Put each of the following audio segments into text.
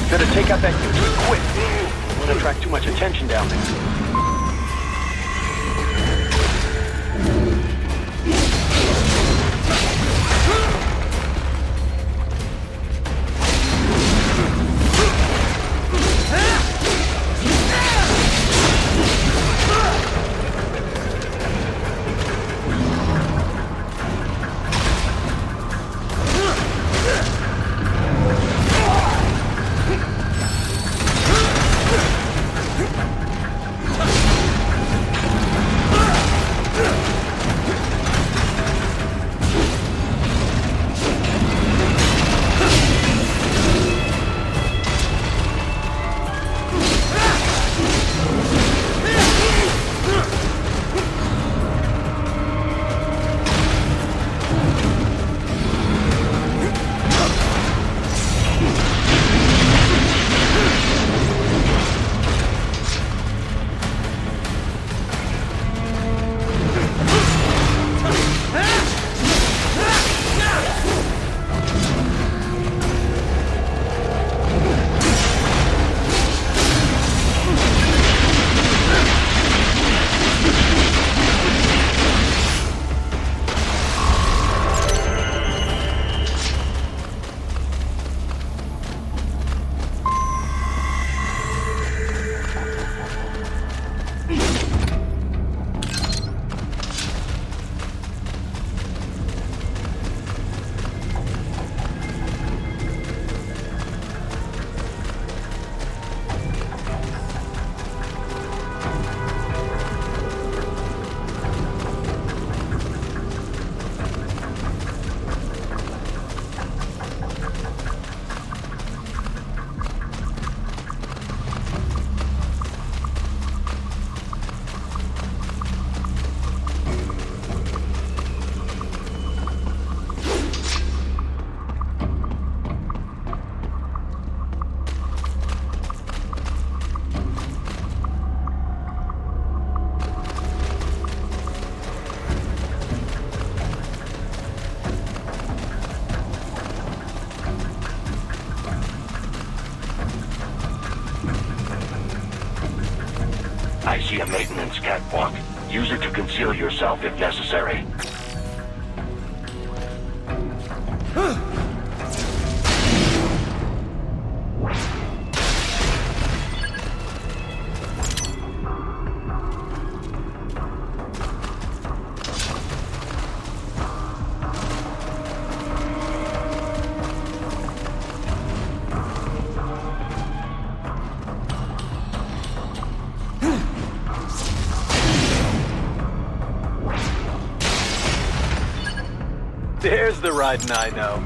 Better take out that U-turn quick. Don't want to attract too much attention down there. I see a maintenance catwalk. Use it to conceal yourself if necessary. There's the riding I know.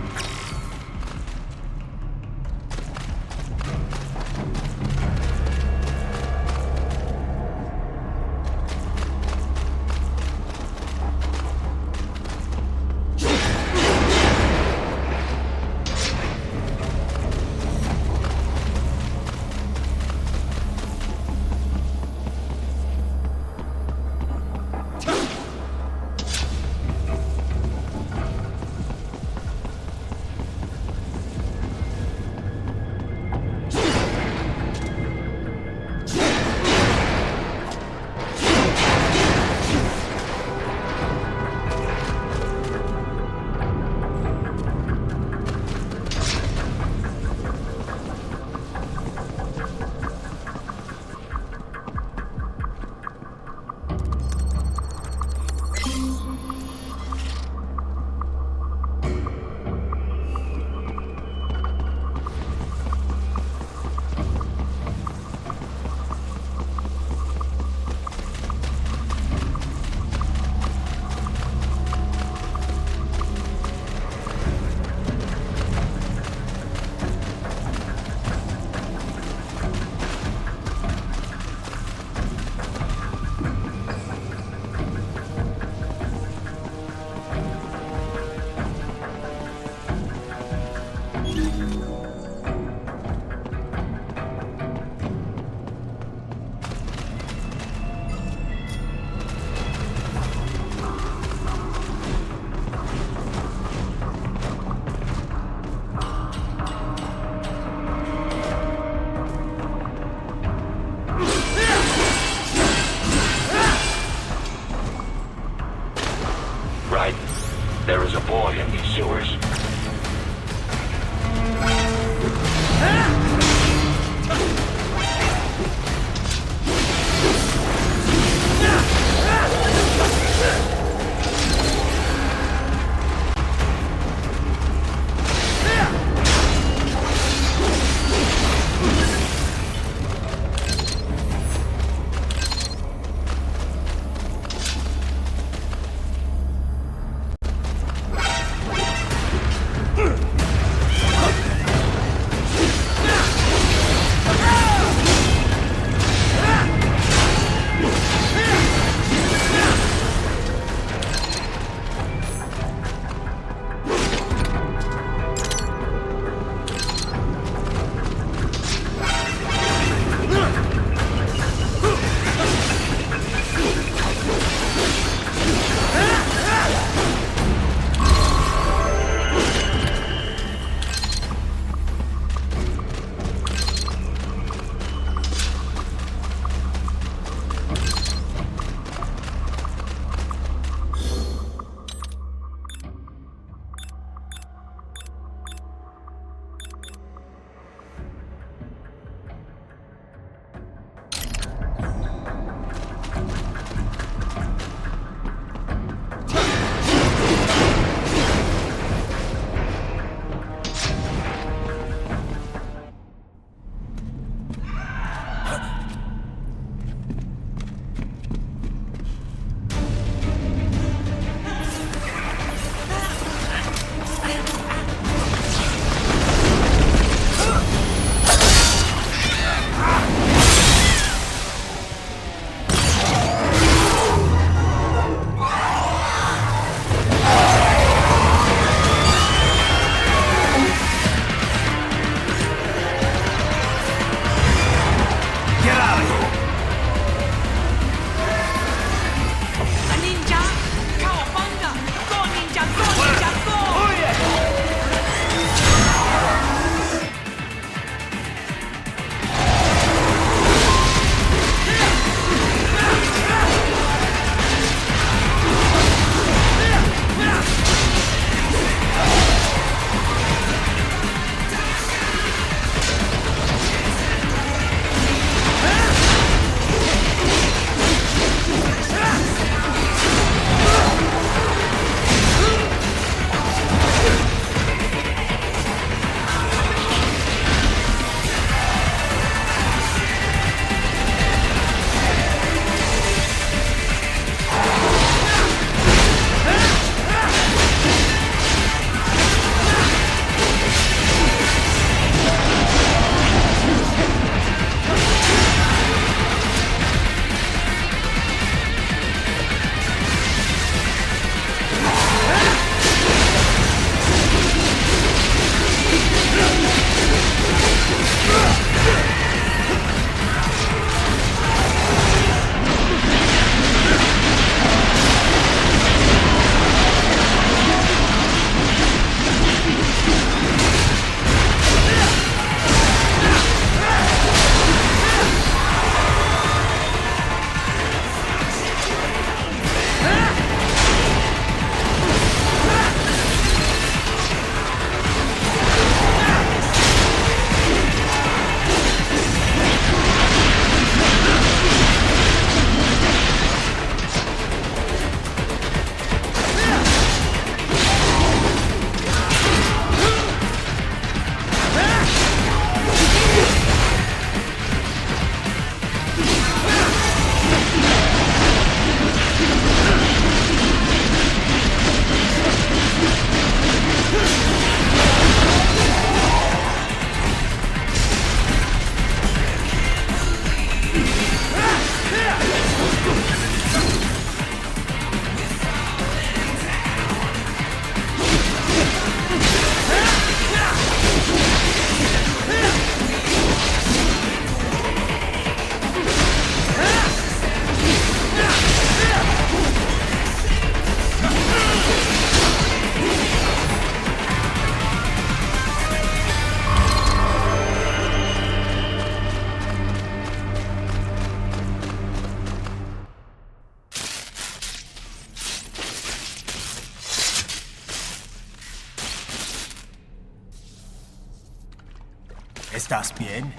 ¿Estás bien?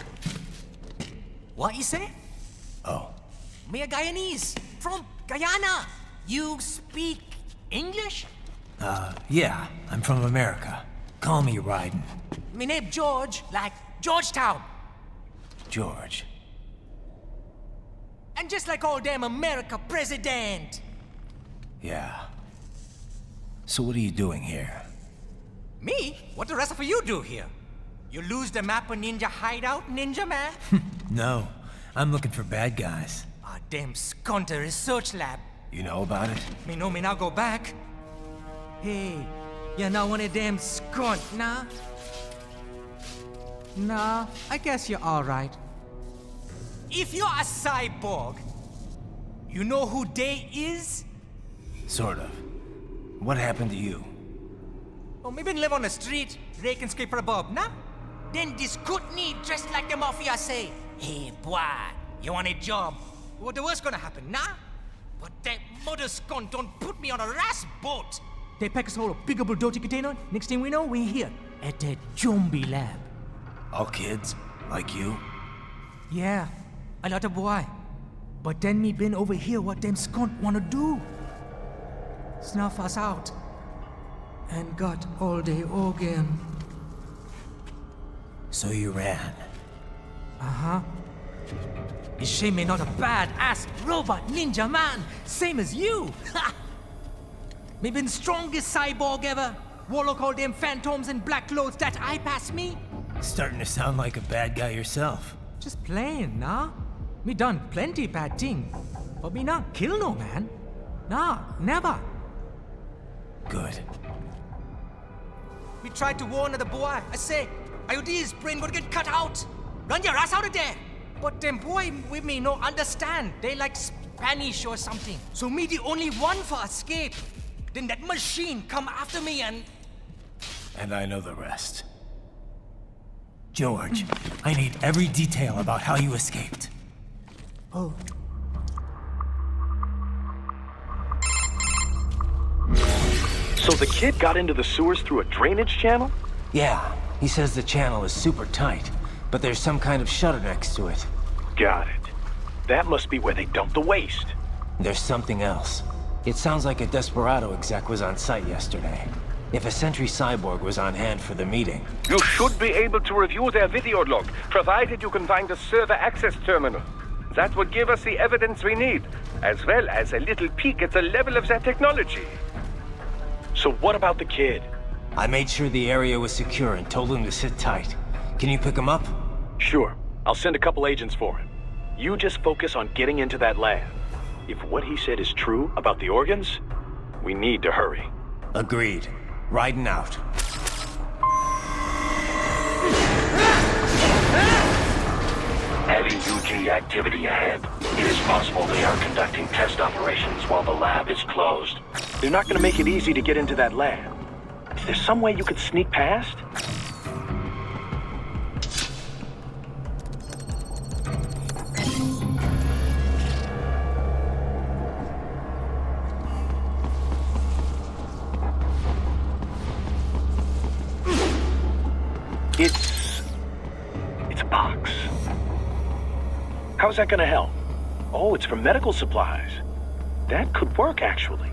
What you say? Oh, Me a Guyanese, from Guyana. You speak English? yeah, I'm from America. Call me Ryden. Me name George, like Georgetown. George. And just like all damn America president. Yeah. So what are you doing here? Me? What the rest of you do here? You lose the map of Ninja hideout, Ninja man? No, I'm looking for bad guys. Ah, damn skunter research lab. You know about it? Me know me now go back. Hey, you're not one of them skunt, nah? Nah, I guess you're alright. If you're a cyborg, you know who they is? Sort of. What happened to you? Oh, me been live on the street, rake and scrape for a bob, nah? Then this good need dressed like the mafia say, hey boy, you want a job? What the worst gonna happen, nah? But that mother scunt don't put me on a ras boat. They pack us all a big old dirty container. Next thing we know, we're here at the zombie lab. All kids? Like you? Yeah, a lot of boy. But then me been over here what them skunt wanna do. Snuff us out. And got all the organ. So you ran. Uh-huh. It's shame me not a bad-ass robot ninja man, same as you. Ha! Me been strongest cyborg ever. Warlock all them phantoms and black clothes that eye pass me. Starting to sound like a bad guy yourself. Just plain, nah? Me done plenty bad thing. But me not kill no man. Nah, never. Good. We tried to warn the boy. I say, IOD's brain gonna get cut out. Run your ass out of there. But them boy with me no understand. They like Spanish or something. So me the only one for escape. Then that machine come after me and... And I know the rest. George, I need every detail about how you escaped. Oh. So the kid got into the sewers through a drainage channel? Yeah, he says the channel is super tight, but there's some kind of shutter next to it. Got it. That must be where they dumped the waste. There's something else. It sounds like a Desperado exec was on site yesterday. If a Sentry Cyborg was on hand for the meeting. You should be able to review their video log, provided you can find the server access terminal. That would give us the evidence we need, as well as a little peek at the level of their technology. So what about the kid? I made sure the area was secure and told him to sit tight. Can you pick him up? Sure. I'll send a couple agents for him. You just focus on getting into that lab. If what he said is true about the organs, we need to hurry. Agreed. Riding out. Heavy UG activity ahead. It is possible they are conducting test operations while the lab is closed. They're not gonna make it easy to get into that lab. Is there some way you could sneak past? It's a box. How's that gonna help? Oh, it's for medical supplies. That could work, actually.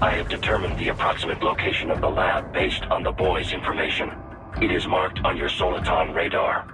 I have determined the approximate location of the lab based on the boy's information. It is marked on your Soliton radar.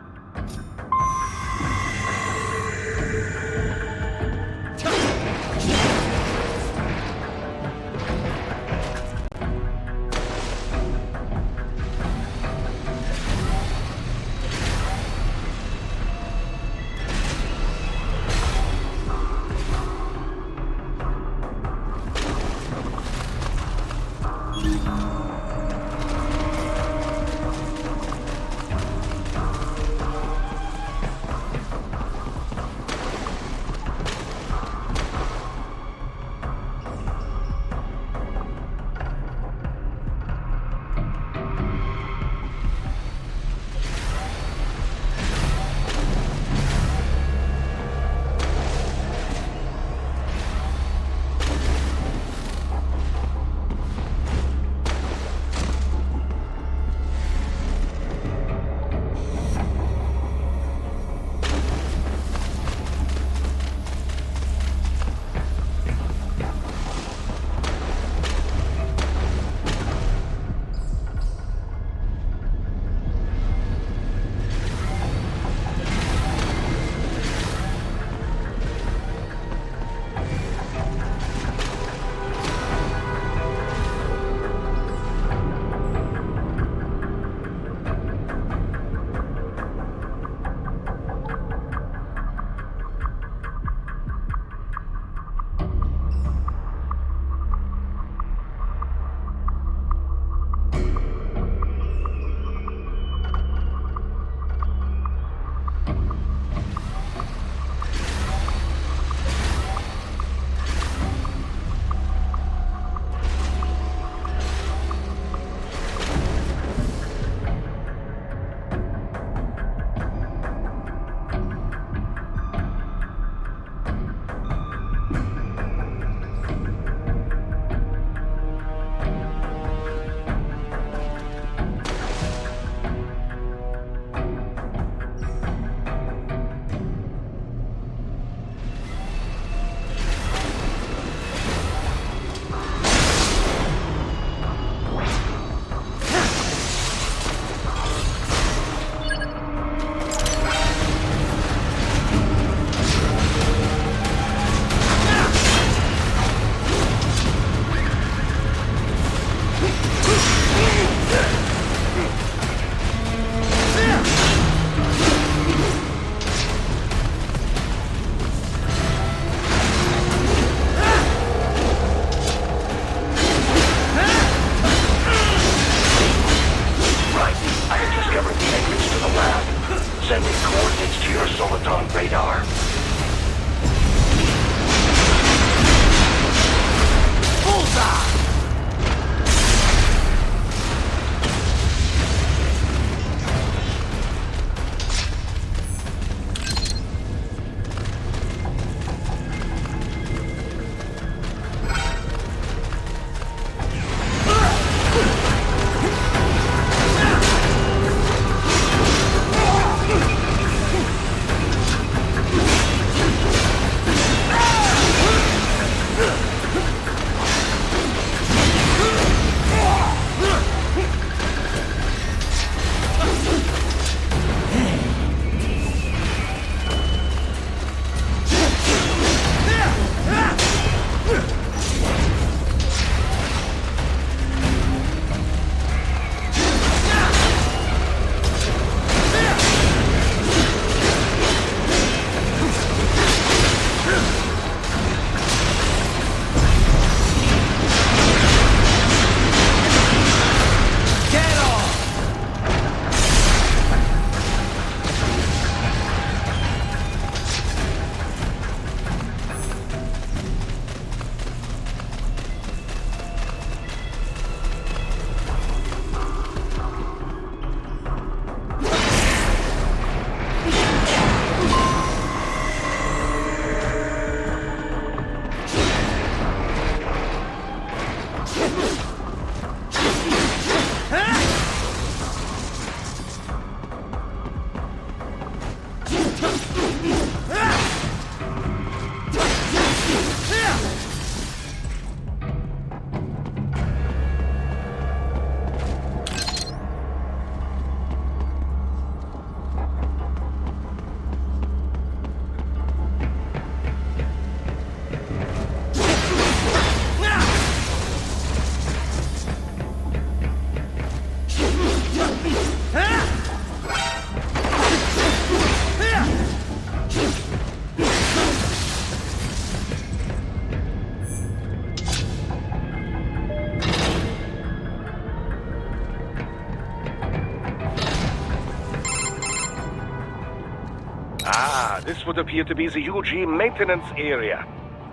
Ah, this would appear to be the UG maintenance area.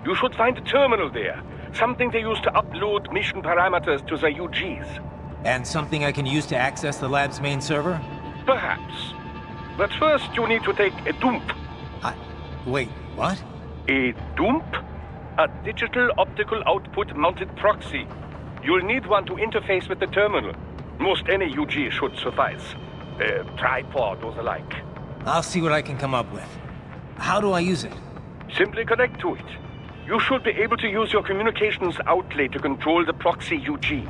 You should find a terminal there. Something they use to upload mission parameters to the UGs. And something I can use to access the lab's main server? Perhaps. But first you need to take a dump. Wait, what? A dump? A digital optical output mounted proxy. You'll need one to interface with the terminal. Most any UG should suffice. A tripod or the like. I'll see what I can come up with. How do I use it? Simply connect to it. You should be able to use your communications outlet to control the proxy UG.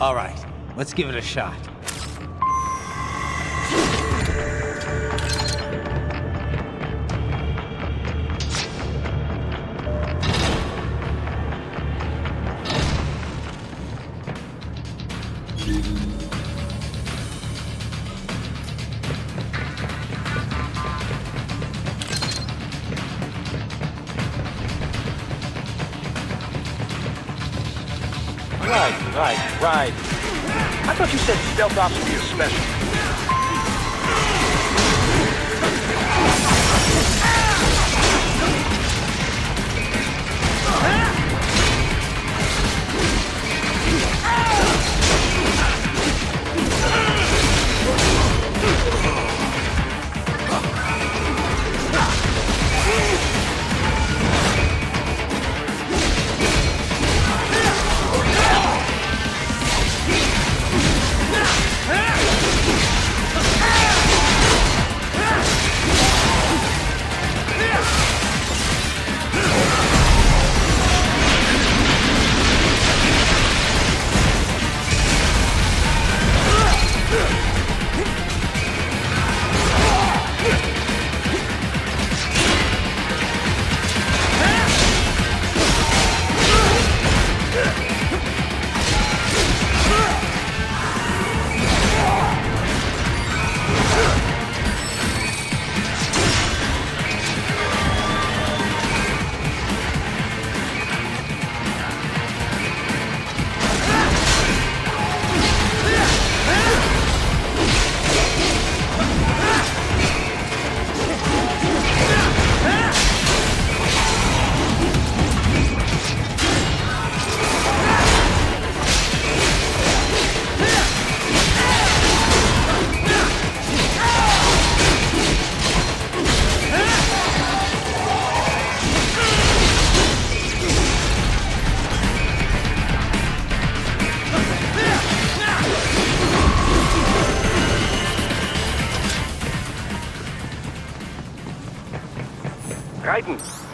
All right, let's give it a shot. Right. I thought you said stealth ops would be a special.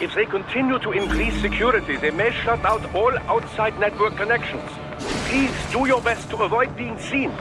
If they continue to increase security, they may shut out all outside network connections. Please do your best to avoid being seen.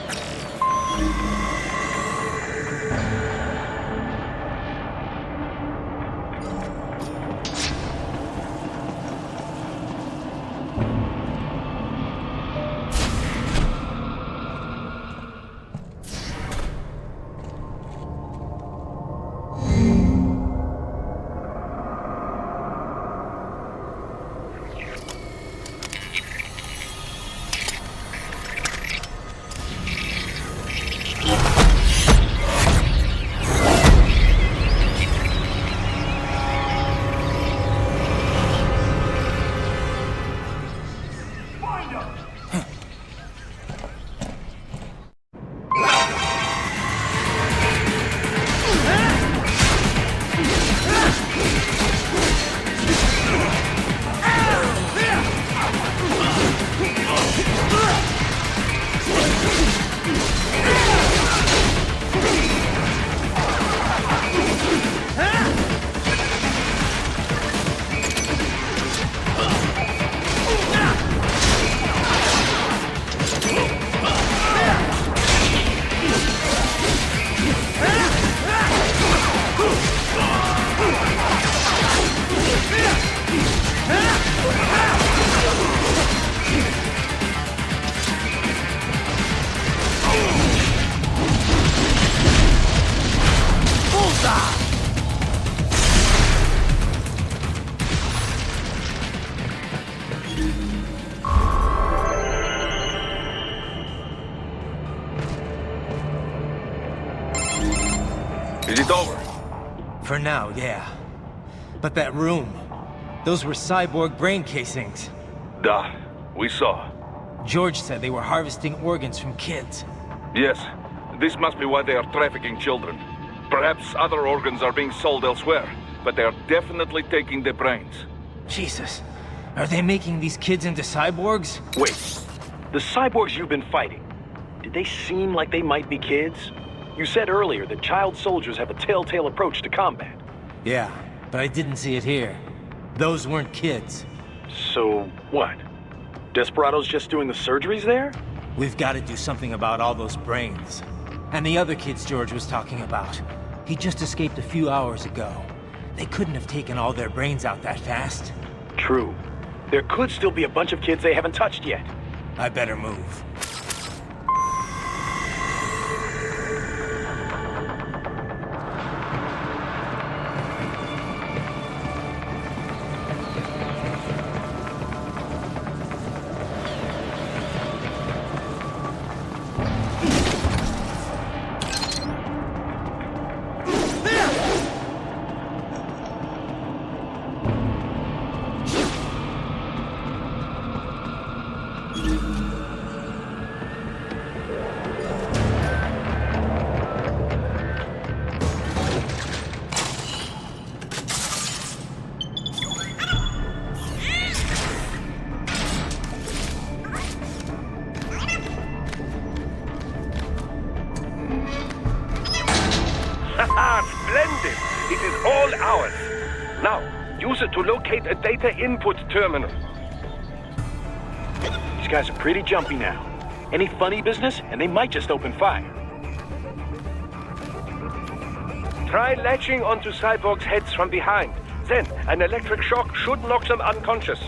For now, yeah. But that room, those were cyborg brain casings. Da, we saw. George said they were harvesting organs from kids. Yes, this must be why they are trafficking children. Perhaps other organs are being sold elsewhere, but they are definitely taking the brains. Jesus, are they making these kids into cyborgs? Wait, the cyborgs you've been fighting, did they seem like they might be kids? You said earlier that child soldiers have a telltale approach to combat. Yeah, but I didn't see it here. Those weren't kids. So, what? Desperado's just doing the surgeries there? We've got to do something about all those brains. And the other kids George was talking about. He just escaped a few hours ago. They couldn't have taken all their brains out that fast. True. There could still be a bunch of kids they haven't touched yet. I better move. Splendid! It is all ours. Now, use it to locate a data input terminal. These guys are pretty jumpy now. Any funny business, and they might just open fire. Try latching onto cyborgs' heads from behind. Then, an electric shock should knock them unconscious.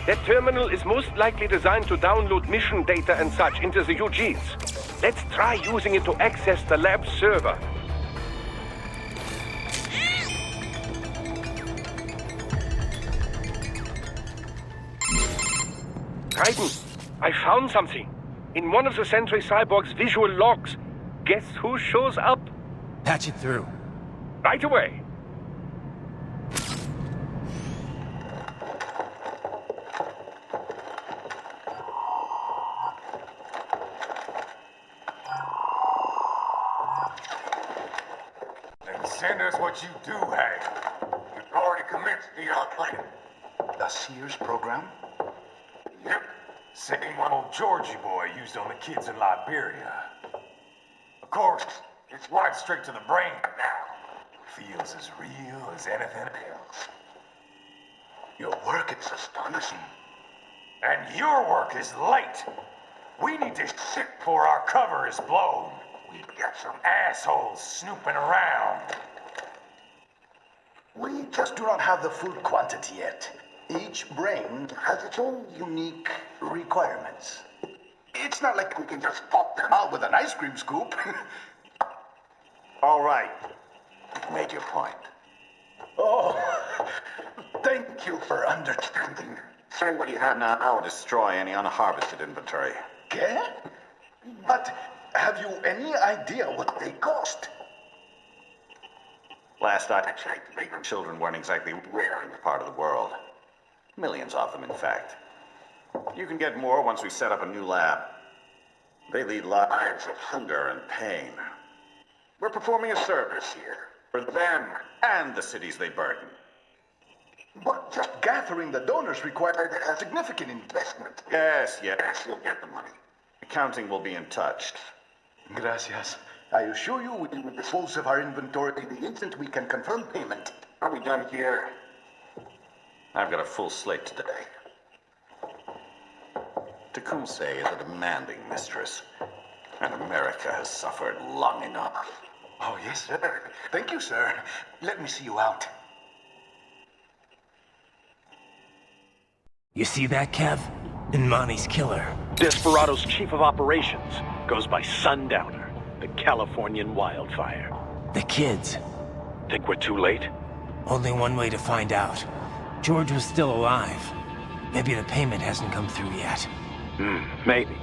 That terminal is most likely designed to download mission data and such into the UGs. Let's try using it to access the lab server. Raiden, I found something. In one of the Sentry Cyborg's visual logs. Guess who shows up? Patch it through. Right away. And send us what you do have. We've already commenced the plan. The Sears program? Yep. Same one old Georgie boy used on the kids in Liberia. Of course, it's right straight to the brain now. Feels as real as anything else. Your work is astonishing. And your work is late. We need to shit before our cover is blown. We've got some assholes snooping around. We just do not have the full quantity yet. Each brain has its own unique requirements. It's not like we can just pop them out with an ice cream scoop. All right. You've made your point. Oh, thank you for understanding. Say what you have now. I'll destroy any unharvested inventory. Okay? But have you any idea what they cost? Last I checked, children weren't exactly rare in this part of the world. Millions of them, in fact. You can get more once we set up a new lab. They lead lives of hunger and pain. We're performing a service here for them and the cities they burden. But just gathering the donors required a significant investment. Yes, you'll get the money. Accounting will be in touch. Gracias. I assure you we will dispose of our inventory the instant we can confirm payment. Are we done here? I've got a full slate today. Tecumseh is a demanding mistress, and America has suffered long enough. Oh, yes, sir. Thank you, sir. Let me see you out. You see that, Kev? Inmani's killer. Desperado's chief of operations goes by Sundowner, the Californian wildfire. The kids. Think we're too late? Only one way to find out. George was still alive. Maybe the payment hasn't come through yet. Maybe.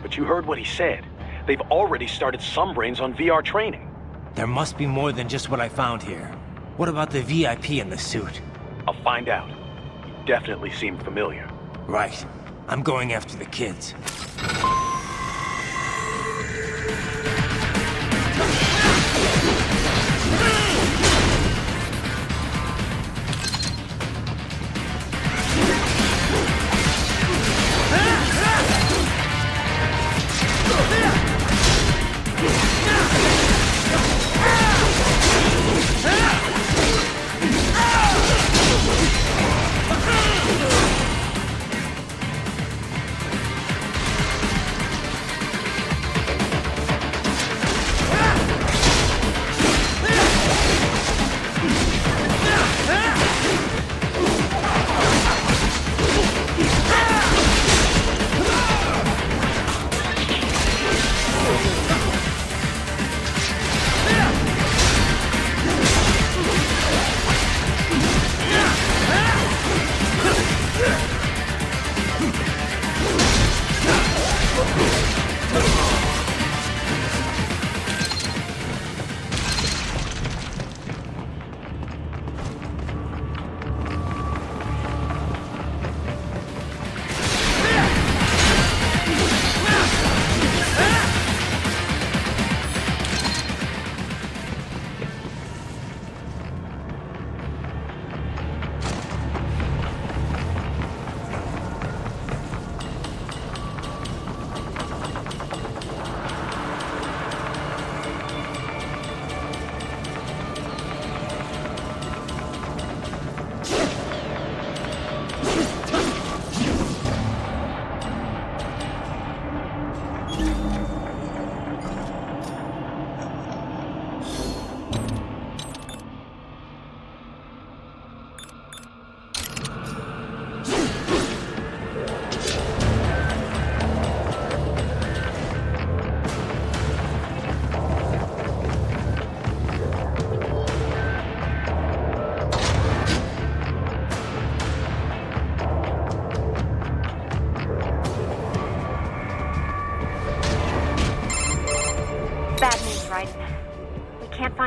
But you heard what he said. They've already started some brains on VR training. There must be more than just what I found here. What about the VIP in the suit? I'll find out. He definitely seemed familiar. Right. I'm going after the kids.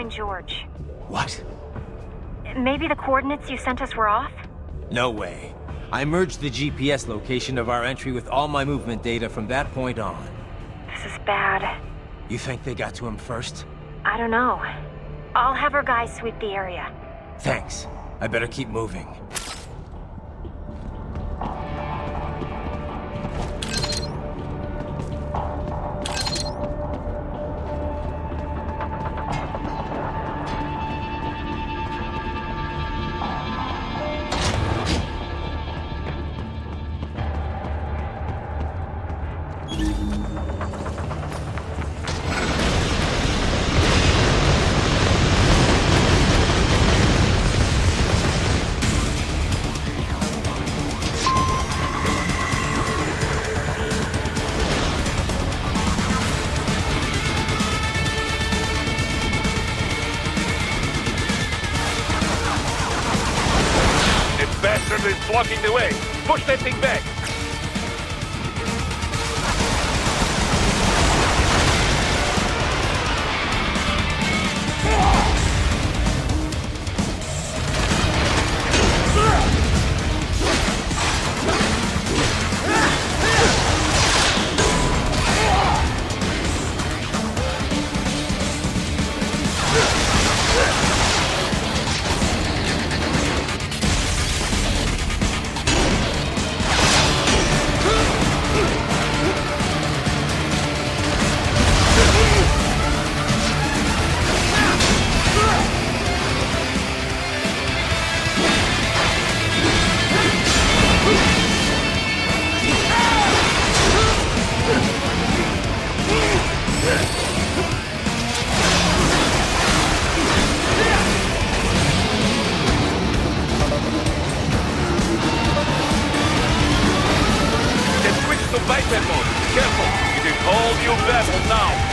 George. What? Maybe the coordinates you sent us were off? No way. I merged the GPS location of our entry with all my movement data from that point on. This is bad. You think they got to him first? I don't know. I'll have our guys sweep the area. Thanks. I better keep moving. blocking the way. Push that thing back. Viper mode. Careful. It is all new battle now.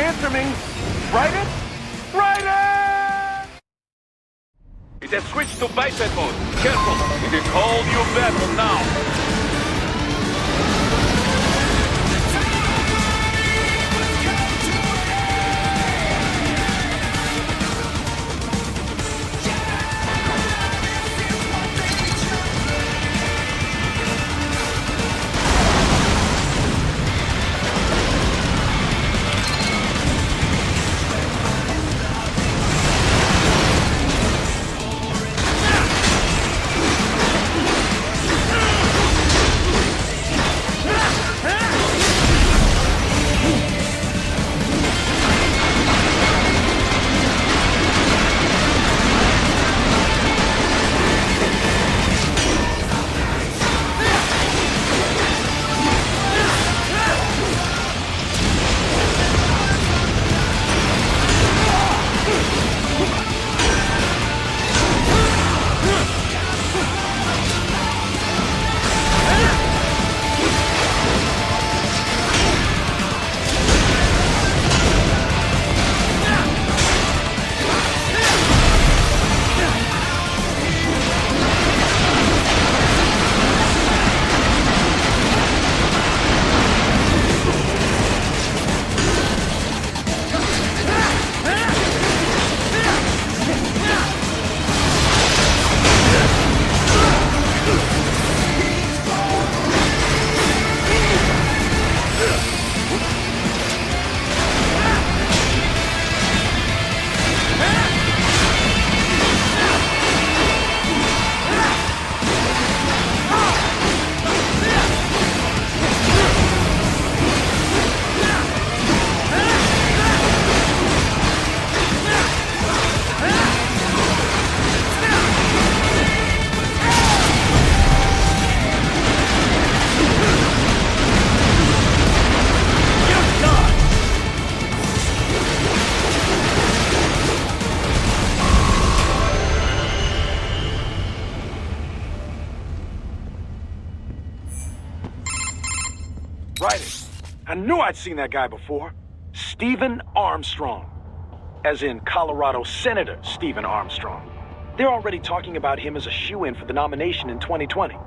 answer me! Raiden? Raiden! It has switched to biped mode. Careful, it is all you battle now. Right. I knew I'd seen that guy before. Stephen Armstrong. As in Colorado Senator Stephen Armstrong. They're already talking about him as a shoo-in for the nomination in 2020.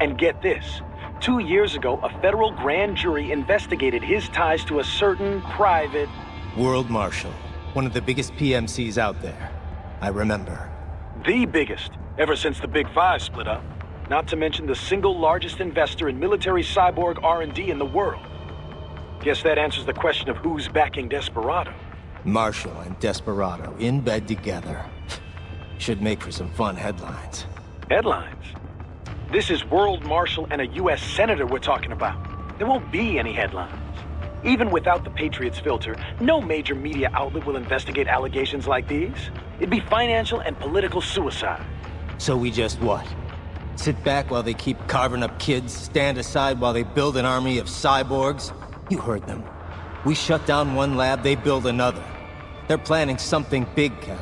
And get this. 2 years ago, a federal grand jury investigated his ties to a certain private... World Marshal. One of the biggest PMCs out there. I remember. The biggest, ever since the Big Five split up. Not to mention the single largest investor in military cyborg R&D in the world. Guess that answers the question of who's backing Desperado. Marshall and Desperado in bed together. Should make for some fun headlines. Headlines? This is World Marshal and a U.S. Senator we're talking about. There won't be any headlines. Even without the Patriots filter, no major media outlet will investigate allegations like these. It'd be financial and political suicide. So we just what? Sit back while they keep carving up kids, stand aside while they build an army of cyborgs? You heard them. We shut down one lab, they build another. They're planning something big, Kev.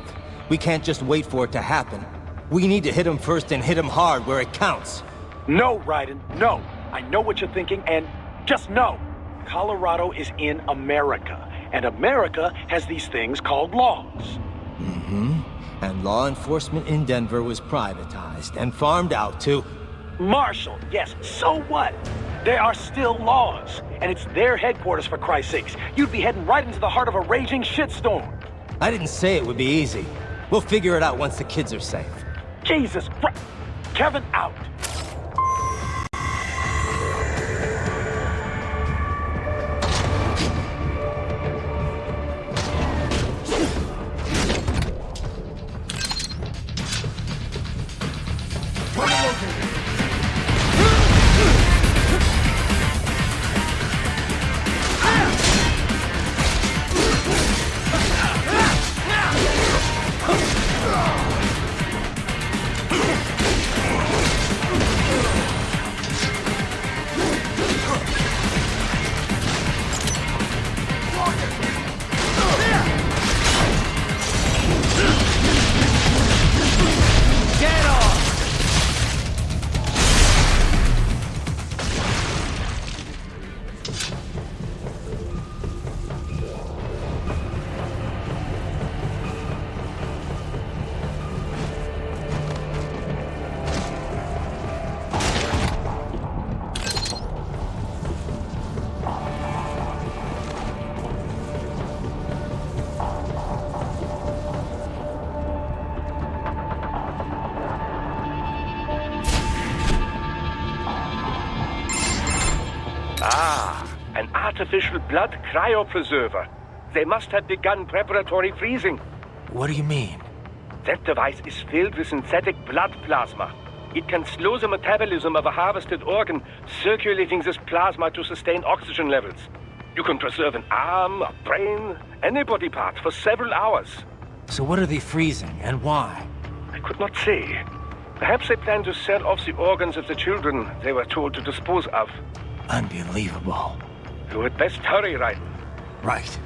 We can't just wait for it to happen. We need to hit them first and hit them hard where it counts. No, Raiden, no. I know what you're thinking, and just know. Colorado is in America, and America has these things called laws. Mm-hmm. And law enforcement in Denver was privatized and farmed out to... Marshall, yes, so what? There are still laws, and it's their headquarters for Christ's sakes. You'd be heading right into the heart of a raging shitstorm. I didn't say it would be easy. We'll figure it out once the kids are safe. Jesus Christ. Kevin out. artificial blood cryopreserver. They must have begun preparatory freezing. What do you mean? That device is filled with synthetic blood plasma. It can slow the metabolism of a harvested organ, circulating this plasma to sustain oxygen levels. You can preserve an arm, a brain, any body part for several hours. So what are they freezing, and why? I could not say. Perhaps they plan to sell off the organs of the children they were told to dispose of. Unbelievable. You had best hurry, Raiden. Right.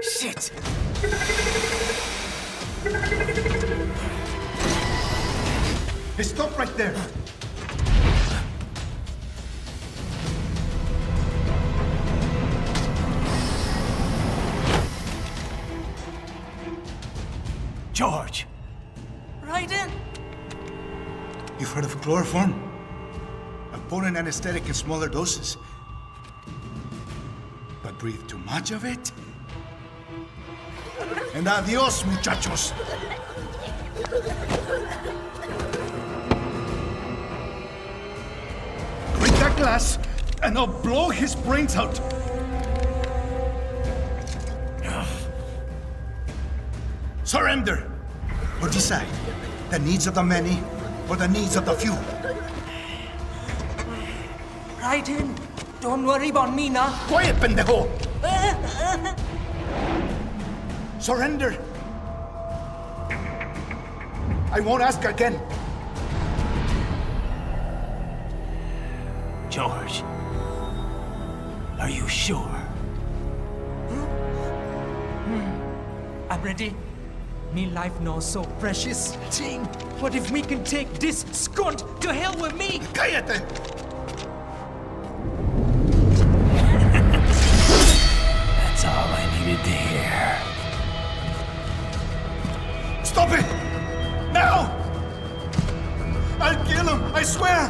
Shit! Hey, stop right there! George! Raiden! You've heard of chloroform? A potent anesthetic in smaller doses. But breathe too much of it? And adios, muchachos! Break that glass, and I'll blow his brains out! Surrender! Or decide, the needs of the many, or the needs of the few. Raiden, don't worry about me now. Quiet, pendejo! Surrender! I won't ask again. George, are you sure? I'm ready. Me life now so precious. Ting, what if we can take this skunt to hell with me? Cállate! That's all I needed to hear. Stop it! Now! I'll kill him, I swear!